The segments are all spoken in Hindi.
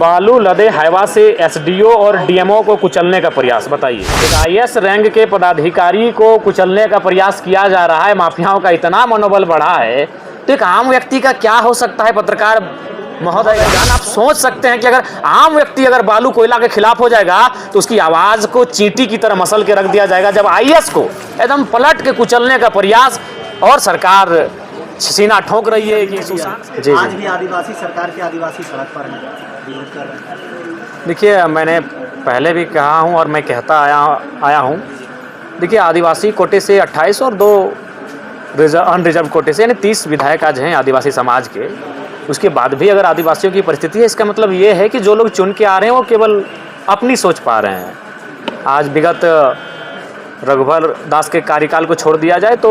बालू लदे हाइवा से एसडीओ और डीएमओ को कुचलने का प्रयास। बताइए, एक आईएएस रैंक के पदाधिकारी को कुचलने का प्रयास किया जा रहा है। माफियाओं का इतना मनोबल बढ़ा है, तो एक आम व्यक्ति का क्या हो सकता है? पत्रकार महोदय, आप सोच सकते हैं कि अगर आम व्यक्ति अगर बालू कोयला के खिलाफ हो जाएगा तो उसकी आवाज को चींटी की तरह मसल के रख दिया जाएगा, जब आईएएस को एकदम पलट के कुचलने का प्रयास और सरकार सीना ठोक रही है कि जी आज भी आदिवासी सरकार के आदिवासी सड़क पर विरोध कर रहे हैं। देखिए, मैंने पहले भी कहा हूं और मैं कहता आया हूं। देखिए, आदिवासी कोटे से 28 और 2 अनरिजर्व कोटे से यानी 30 विधायक आज हैं आदिवासी समाज के। उसके बाद भी अगर आदिवासियों की परिस्थिति है, इसका मतलब ये है कि जो लोग चुन के आ रहे हैं वो केवल अपनी सोच पा रहे हैं। आज विगत रघुवर दास के कार्यकाल को छोड़ दिया जाए तो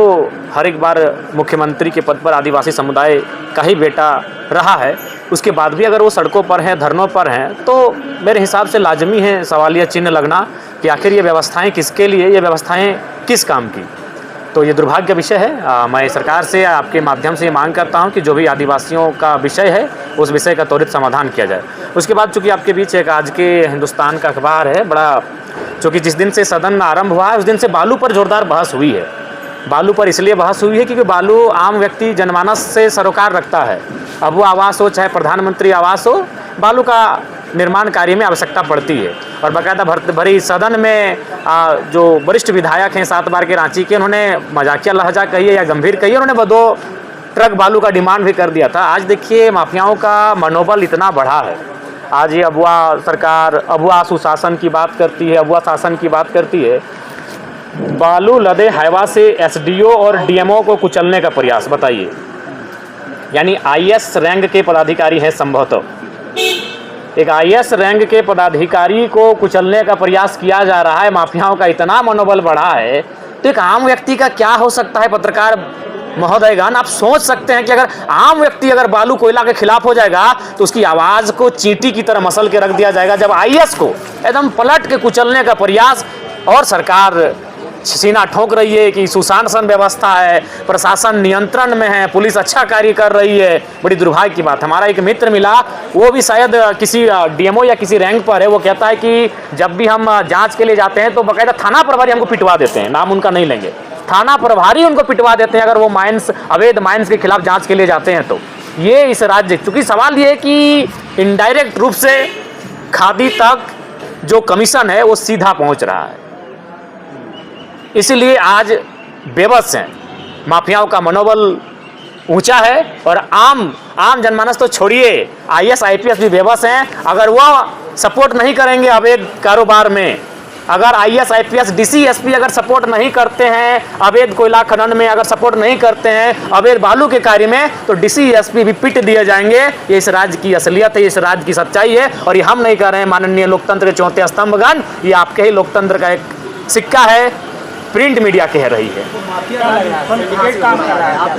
हर एक बार मुख्यमंत्री के पद पर आदिवासी समुदाय का ही बेटा रहा है। उसके बाद भी अगर वो सड़कों पर हैं, धरनों पर हैं, तो मेरे हिसाब से लाजमी है सवालिया चिन्ह लगना कि आखिर ये व्यवस्थाएं किसके लिए, ये व्यवस्थाएं किस काम की। तो ये दुर्भाग्य विषय है। मैं सरकार से आपके माध्यम से ये मांग करता हूँ कि जो भी आदिवासियों का विषय है उस विषय का त्वरित समाधान किया जाए। उसके बाद चूँकि आपके बीच एक आज के हिंदुस्तान का अखबार है बड़ा, चूँकि जिस दिन से सदन आरंभ हुआ है उस दिन से बालू पर जोरदार बहस हुई है। बालू पर इसलिए बहस हुई है क्योंकि बालू आम व्यक्ति जनमानस से सरोकार रखता है। अब वो आवास हो चाहे प्रधानमंत्री आवास हो, बालू का निर्माण कार्य में आवश्यकता पड़ती है। और बाकायदा भरी सदन में जो वरिष्ठ विधायक हैं 7 बार के रांची के, उन्होंने मजाकिया लहजा कहिए या गंभीर कहिए, उन्होंने 2 ट्रक बालू का डिमांड भी कर दिया था। आज देखिए, माफियाओं का मनोबल इतना बढ़ा है। आज ये अबुआ सरकार अबुआ सुशासन की बात करती है, अबुआ शासन की बात करती है। बालू लदे हाइवा से एसडीओ और डीएमओ को कुचलने का प्रयास। बताइए, यानी आईएएस रैंक के पदाधिकारी हैं संभवतः। एक आईएएस रैंक के पदाधिकारी को कुचलने का प्रयास किया जा रहा है। माफियाओं का इतना मनोबल बढ़ा है, तो एक आम व्यक्ति का क्या हो सकता है? पत्रकार महोदयगण, आप सोच सकते हैं कि अगर आम व्यक्ति अगर बालू कोयला के खिलाफ हो जाएगा तो उसकी आवाज को चींटी की तरह मसल के रख दिया जाएगा, जब आईएएस को एकदम पलट के कुचलने का प्रयास और सरकार सीना ठोक रही है कि सुशासन व्यवस्था है, प्रशासन नियंत्रण में है, पुलिस अच्छा कार्य कर रही है। बड़ी दुर्भाग्य की बात। हमारा एक मित्र मिला, वो भी शायद किसी डीएमओ या किसी रैंक पर है। वो कहता है कि जब भी हम जांच के लिए जाते हैं तो बाकायदा थाना प्रभारी हमको पिटवा देते हैं, नाम उनका नहीं लेंगे, थाना प्रभारी उनको पिटवा देते हैं अगर वो अवैध माइंस के खिलाफ जाँच के लिए जाते हैं। तो ये इस राज्य, चूँकि सवाल ये है कि इनडायरेक्ट रूप से खादी तक जो कमीशन है वो सीधा पहुँच रहा है, इसलिए आज बेबस हैं। माफियाओं का मनोबल ऊंचा है और आम जनमानस तो छोड़िए, आईएएस आईपीएस भी बेबस हैं। अगर वो सपोर्ट नहीं करेंगे अवैध कारोबार में, अगर आईएएस आईपीएस डीसी एसपी अगर सपोर्ट नहीं करते हैं अवैध कोयला खनन में, अगर सपोर्ट नहीं करते हैं अवैध बालू के कार्य में, तो डीसी एसपी भी पिट दिए जाएंगे। ये इस राज्य की असलियत है, इस राज्य की सच्चाई है। और ये हम नहीं कर रहे हैं माननीय लोकतंत्र के चौथे स्तंभगण, ये आपके ही लोकतंत्र का एक सिक्का है, प्रिंट मीडिया कह रही है।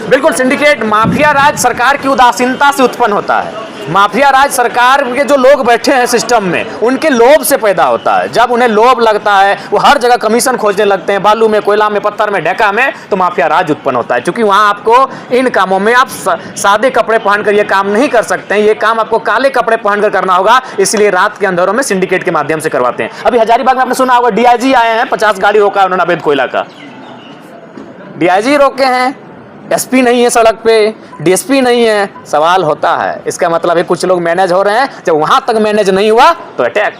बिल्कुल, सिंडिकेट माफिया राज सरकार की उदासीनता से उत्पन्न होता है। माफिया राज सरकार के जो लोग बैठे हैं सिस्टम में, उनके लोभ से पैदा होता है। जब उन्हें लोभ लगता है वो हर जगह कमीशन खोजने लगते हैं, बालू में, कोयला में, पत्थर में, ढेका में, तो माफिया राज उत्पन्न होता है। क्योंकि वहाँ आपको इन कामों में आप सादे कपड़े पहनकर ये काम नहीं कर सकते हैं, ये काम आपको काले कपड़े पहनकर करना होगा। इसलिए रात के अंधेरों में सिंडिकेट के माध्यम से करवाते हैं। अभी हजारीबाग में आपने सुना होगा, डीआईजी आए हैं, 50 गाड़ी रोका उन्होंने अवैध कोयला का। डीआईजी रोके हैं, एसपी नहीं है सड़क पे, डीएसपी नहीं है। सवाल होता है, इसका मतलब है कुछ लोग मैनेज हो रहे हैं, जब वहां तक मैनेज नहीं हुआ तो अटैक।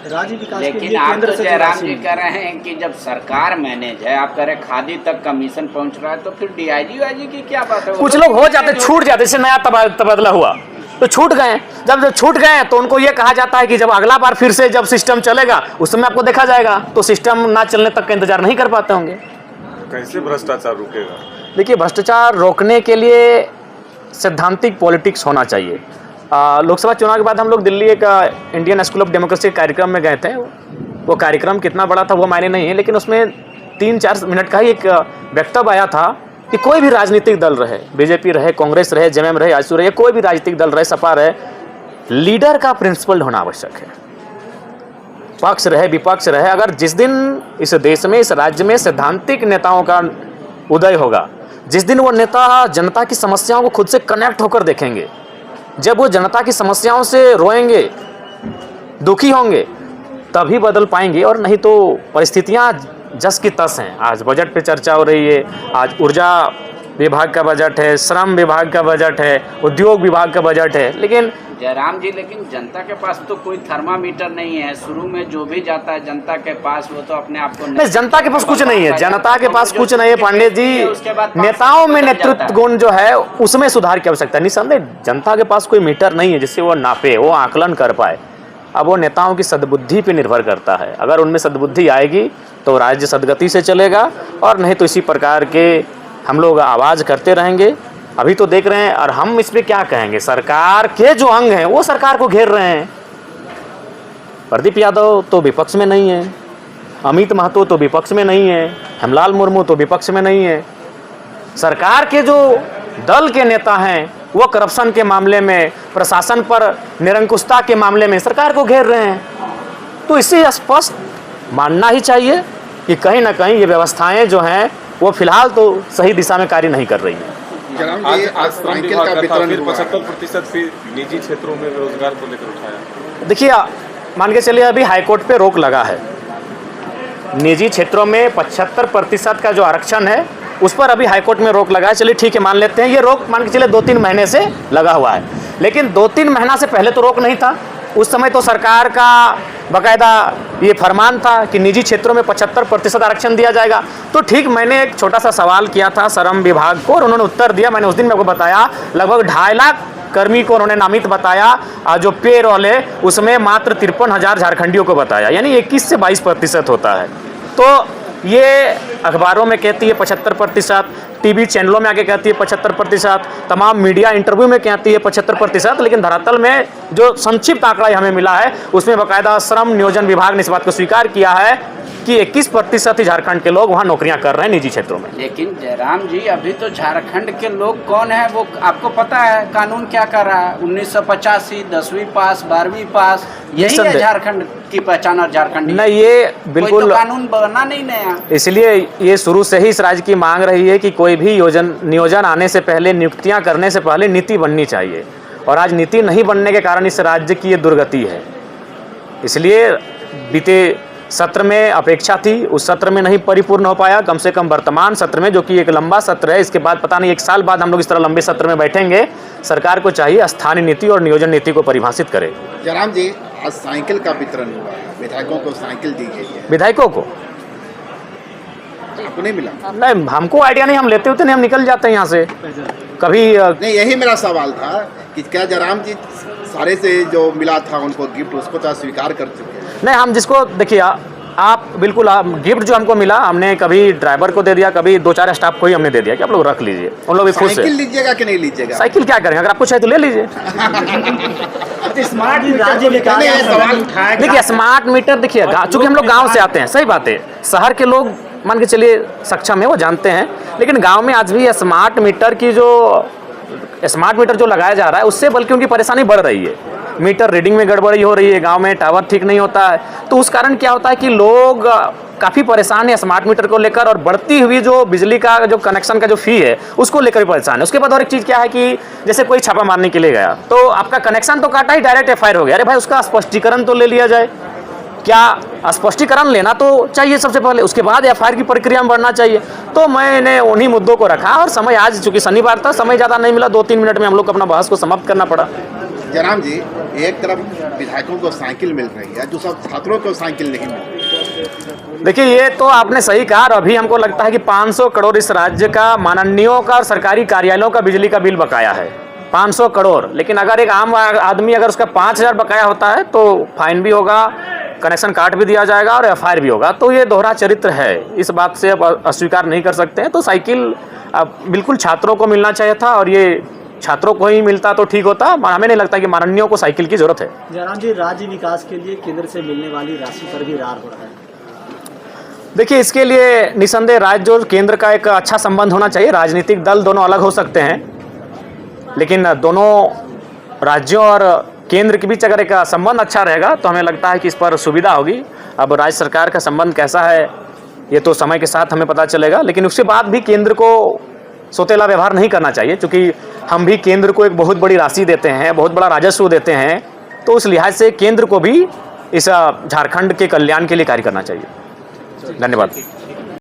राज्य विकास के लेकिन लिए आप केंद्र तो से जयराम जी कह रहे हैं कि जब सरकार मैनेज है, आप कह रहे हैं खादी तक कमीशन पहुंच रहा है, तो फिर डीआईजी वाईजी की क्या बात है? कुछ लोग हो जाते, छूट जाते, जैसे नया तबादला हुआ तो छूट गए। जब छूट गए तो उनको ये कहा जाता है कि जब अगला बार फिर से जब सिस्टम चलेगा उस समय आपको देखा जाएगा। तो सिस्टम ना चलने तक का इंतजार नहीं कर पाते होंगे। कैसे भ्रष्टाचार रुकेगा? देखिए, भ्रष्टाचार रोकने के लिए सैद्धांतिक पॉलिटिक्स होना चाहिए। लोकसभा चुनाव के बाद हम लोग दिल्ली एक इंडियन स्कूल ऑफ डेमोक्रेसी कार्यक्रम में गए थे। वो कार्यक्रम कितना बड़ा था वो मायने नहीं है, लेकिन उसमें 3-4 मिनट का ही एक वक्तव्य आया था कि कोई भी राजनीतिक दल रहे, बीजेपी रहे, कांग्रेस रहे, जेएमएम रहे, आजसू रहे, कोई भी राजनीतिक दल रहे, सपा रहे, लीडर का प्रिंसिपल होना आवश्यक है। पक्ष रहे, विपक्ष रहे, अगर जिस दिन इस देश में, इस राज्य में सैद्धांतिक नेताओं का उदय होगा, जिस दिन वो नेता जनता की समस्याओं को खुद से कनेक्ट होकर देखेंगे, जब वो जनता की समस्याओं से रोएंगे, दुखी होंगे, तभी बदल पाएंगे, और नहीं तो परिस्थितियां जस की तस हैं। आज बजट पे चर्चा हो रही है, आज ऊर्जा विभाग का बजट है, श्रम विभाग का बजट है, उद्योग विभाग का बजट है, लेकिन जयराम जी, लेकिन जनता के पास तो कोई थर्मामीटर नहीं है। शुरू में जो भी जाता है जनता के पास, वो तो अपने आप को नहीं, जनता के पास कुछ नहीं है, जनता के पास कुछ नहीं है पांडे जी। नेताओं में नेतृत्व गुण जो है उसमें सुधार की आवश्यकता है। निसंदेह जनता के पास कोई मीटर नहीं है जिससे वो नापे, वो आकलन कर पाए। अब वो नेताओं की सद्बुद्धि पे निर्भर करता है। अगर उनमें सद्बुद्धि आएगी तो राज्य सदगति से चलेगा, और नहीं तो इसी प्रकार के हम लोग आवाज़ करते रहेंगे। अभी तो देख रहे हैं, और हम इस पर क्या कहेंगे, सरकार के जो अंग हैं वो सरकार को घेर रहे हैं। प्रदीप यादव तो विपक्ष में नहीं है, अमित महतो तो विपक्ष में नहीं है, हेमलाल मुर्मू तो विपक्ष में नहीं है। सरकार के जो दल के नेता हैं वो करप्शन के मामले में, प्रशासन पर निरंकुशता के मामले में सरकार को घेर रहे हैं। तो इससे स्पष्ट मानना ही चाहिए कि कहीं ना कहीं ये व्यवस्थाएं जो हैं वो फिलहाल तो सही दिशा में कार्य नहीं कर रही हैं। आज श्रम विभाग का था, फिर 75% फिर निजी क्षेत्रों में रोजगार को लेकर उठाया। देखिए, मान के चलिए अभी हाईकोर्ट पे रोक लगा है, निजी क्षेत्रों में 75% का जो आरक्षण है उस पर अभी हाईकोर्ट में रोक लगा है। चलिए ठीक है, मान लेते हैं ये रोक मान के चलिए 2-3 महीने से लगा हुआ है, लेकिन 2-3 महीना से पहले तो रोक नहीं था। उस समय तो सरकार का बाकायदा ये फरमान था कि निजी क्षेत्रों में 75% आरक्षण दिया जाएगा। तो ठीक, मैंने एक छोटा सा सवाल किया था श्रम विभाग को और उन्होंने उत्तर दिया। मैंने उस दिन आपको बताया लगभग 2.5 लाख कर्मी को उन्होंने नामित बताया, और जो पे रोल है उसमें मात्र 53,000 झारखंडियों को बताया, यानी 21 से 22% होता है। तो ये अखबारों में कहती है 75%, टीवी चैनलों में आके कहती है 75%, तमाम मीडिया इंटरव्यू में कहती है 75%, लेकिन धरातल में जो संक्षिप्त आंकड़ा हमें मिला है उसमें बाकायदा श्रम नियोजन विभाग ने इस बात को स्वीकार किया है कि 21% ही झारखंड के लोग वहाँ नौकरियां कर रहे हैं निजी क्षेत्रों में। लेकिन जयराम जी, अभी तो झारखंड के लोग कौन है वो आपको पता है। कानून क्या कर रहा है, 1985 10वीं पास 12वीं पास, यही है झारखंड की पहचान। और झारखंड नहीं, ये बिल्कुल तो कानून बना नहीं नया, इसलिए ये शुरू से ही इस राज्य की मांग रही है कि कोई भी नियोजन आने से पहले, नियुक्तियां करने से पहले नीति बननी चाहिए, और आज नीति नहीं बनने के कारण इस राज्य की ये दुर्गति है। इसलिए बीते सत्र में अपेक्षा थी, उस सत्र में नहीं परिपूर्ण हो पाया। कम से कम वर्तमान सत्र में, जो कि एक लंबा सत्र है, इसके बाद पता नहीं 1 साल बाद हम लोग इस तरह लंबे सत्र में बैठेंगे। सरकार को चाहिए स्थानीय नीति और नियोजन नीति को परिभाषित करे। जयराम जी, आज साइकिल का वितरण हुआ है, विधायकों को साइकिल दी गई है। विधायकों को आपको नहीं मिला? नहीं, हमको आइडिया नहीं, हम लेते होते नहीं, हम निकल जाते हैं यहाँ से कभी। नहीं, यही मेरा सवाल था कि क्या जयराम जी सारे से जो मिला था उनको गिफ्ट, उसको तो स्वीकार कर चुके हैं? नहीं, हम जिसको देखिए, आप बिल्कुल गिफ्ट जो हमको मिला, हमने कभी ड्राइवर को दे दिया, कभी 2-4 स्टाफ को ही हमने दे दिया कि आप लोग रख लीजिए, उन लोग भी खुश है। साइकिल लीजिएगा कि नहीं लीजिएगा? साइकिल क्या करेंगे, अगर आपको चाहिए तो ले लीजिए। स्मार्ट राज्य विकास सवाल देखिए, स्मार्ट मीटर, देखिए चूंकि हम लोग गांव से आते हैं, सही बात है, शहर के लोग मान के चलिए सक्षम है, वो जानते हैं, लेकिन गांव में आज भी स्मार्ट मीटर जो लगाया जा रहा है उससे बल्कि उनकी परेशानी बढ़ रही है। मीटर रीडिंग में गड़बड़ी हो रही है, गांव में टावर ठीक नहीं होता है, तो उस कारण क्या होता है कि लोग काफ़ी परेशान है स्मार्ट मीटर को लेकर, और बढ़ती हुई जो बिजली का जो कनेक्शन का जो फी है उसको लेकर भी परेशान है। उसके बाद और एक चीज़ क्या है कि जैसे कोई छापा मारने के लिए गया तो आपका कनेक्शन तो काटा ही, डायरेक्ट FIR हो गया। अरे भाई, उसका स्पष्टीकरण तो ले लिया जाए। क्या स्पष्टीकरण लेना तो चाहिए सबसे पहले, उसके बाद FIR की प्रक्रिया में बढ़ना चाहिए। तो मैंने उन्हीं मुद्दों को रखा, और समय आज चूंकि शनिवार था, समय ज़्यादा नहीं मिला, 2-3 मिनट में हम लोग अपना बहस को समाप्त करना पड़ा। जयराम जी, एक तरफ विधायकों को साइकिल मिल रही है, दूसरा छात्रों को साइकिल नहीं मिल रही। देखिए, ये तो आपने सही कहा, और अभी हमको लगता है कि 500 करोड़ इस राज्य का माननीयों का और सरकारी कार्यालयों का बिजली का बिल बकाया है, 500 करोड़। लेकिन अगर एक आम आदमी अगर उसका 5,000 बकाया होता है तो फाइन भी होगा, कनेक्शन काट भी दिया जाएगा और FIR भी होगा। तो ये दोहरा चरित्र है, इस बात से अब अस्वीकार नहीं कर सकते हैं। तो साइकिल बिल्कुल छात्रों को मिलना चाहिए था, और ये छात्रों को ही मिलता तो ठीक होता। हमें नहीं लगता कि माननीयों को साइकिल की जरूरत है। जयराम जी, राज्य विकास के लिए केंद्र से मिलने वाली राशि पर भी रार हो रहा है। देखिए, इसके लिए निसंदेह राज्य और केंद्र का एक अच्छा संबंध होना चाहिए। राजनीतिक दल दोनों अलग हो सकते हैं, लेकिन दोनों राज्यों और केंद्र के बीच अगर एक संबंध अच्छा रहेगा तो हमें लगता है कि इस पर सुविधा होगी। अब राज्य सरकार का संबंध कैसा है ये तो समय के साथ हमें पता चलेगा, लेकिन उसके बाद भी केंद्र को सोतेला व्यवहार नहीं करना चाहिए, क्योंकि हम भी केंद्र को एक बहुत बड़ी राशि देते हैं, बहुत बड़ा राजस्व देते हैं, तो उस लिहाज से केंद्र को भी इस झारखंड के कल्याण के लिए कार्य करना चाहिए। धन्यवाद।